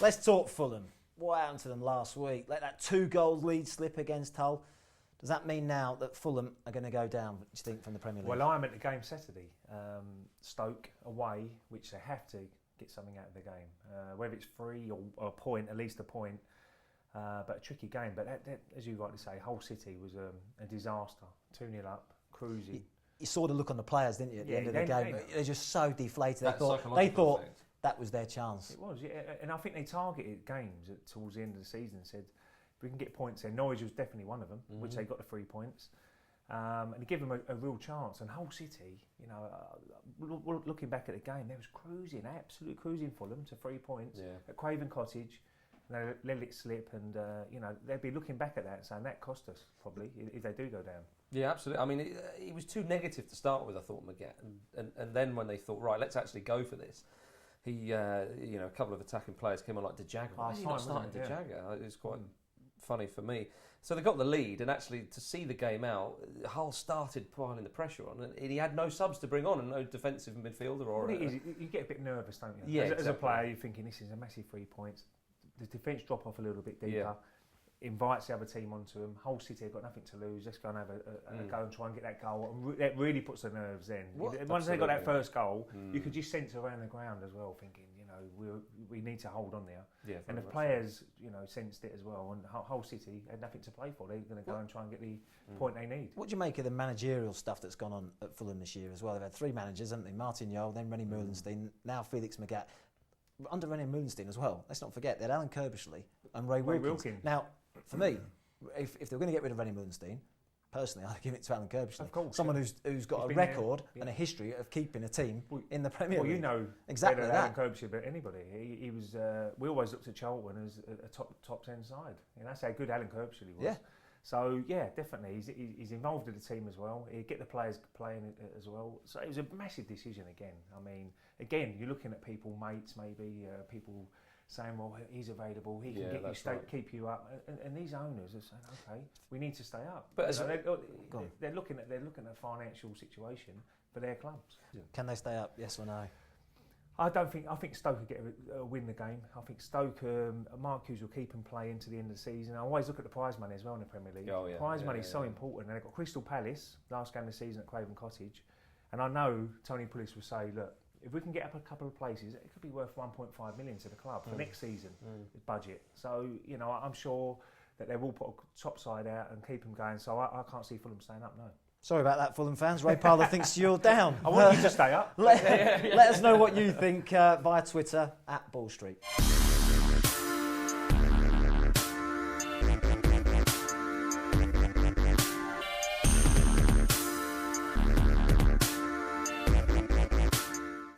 Let's talk Fulham. What happened to them last week? Let that 2-goal lead slip against Hull. Does that mean now that Fulham are going to go down, do you think, from the Premier League? Well, I'm at the game Saturday. Stoke away, which they have to get something out of the game. Whether it's free or a point, at least a point. But a tricky game. But that, as you rightly say, Hull City was a disaster. 2-0 up, cruising. You saw the look on the players, didn't you, at the end of the game? They're just so deflated. They thought that was their chance. It was, yeah. And I think they targeted games towards the end of the season and said, if we can get points there. Norwich was definitely one of them, which they got the 3 points. And it gave them a real chance. And Hull City, looking back at the game, they was cruising, absolutely cruising for them to 3 points at Craven Cottage. They let it slip, and they'd be looking back at that and saying that cost us probably if they do go down. Yeah, absolutely. I mean, it was too negative to start with, I thought, Maguette, and then when they thought, right, let's actually go for this, he, a couple of attacking players came on like De Jager. Why did he not start De Jager? It was quite funny for me. So they got the lead, and actually to see the game out, Hull started piling the pressure on, and he had no subs to bring on and no defensive midfielder. Or you get a bit nervous, don't you? Yeah, as a player, you're thinking this is a massive 3 points. The defence drop off a little bit deeper, invites the other team onto them. Hull City have got nothing to lose. Let's go and have a go and try and get that goal. And that really puts the nerves in. Once they got that first goal, you could just sense around the ground as well, thinking, we need to hold on there. Yeah, and the players, sensed it as well. And Hull City had nothing to play for. They're going to go and try and get the point they need. What do you make of the managerial stuff that's gone on at Fulham this year as well? They've had 3 managers, haven't they? Martin Jol, then Rennie Meulenstein, now Felix Magath. Under Rennie Meulenstein as well, let's not forget, they had Alan Kirbishley and Ray Wilkins. Now, for me, if they were going to get rid of Rennie Meulenstein, personally, I'd give it to Alan Kirbishley. Of course, someone who's got a record and a history of keeping a team in the Premier League. Well, exactly better that. Alan Kirbishley, but anybody. He was. We always looked at Charlton as a top 10 side. That's how good Alan Kirbishley was. Yeah. So definitely, he's involved in the team as well. He'd get the players playing as well. So it was a massive decision again. I mean, again, you're looking at people, mates, maybe people saying, "Well, he's available. He can get you keep you up." And these owners are saying, "Okay, we need to stay up." But they're looking at a financial situation for their clubs. Can they stay up? Yes or no? I think Stoke will win the game. I think Stoke, Mark Hughes will keep them play into the end of the season. I always look at the prize money as well in the Premier League. Prize money is so important. And they've got Crystal Palace, last game of the season at Craven Cottage. And I know Tony Pulis will say, look, if we can get up a couple of places, it could be worth 1.5 million to the club for next season, budget. So, I'm sure that they will put a top side out and keep them going. So I can't see Fulham staying up, no. Sorry about that, Fulham fans. Ray Parlour thinks you're down. I want you to stay up. Let us know what you think via Twitter @BallStreet.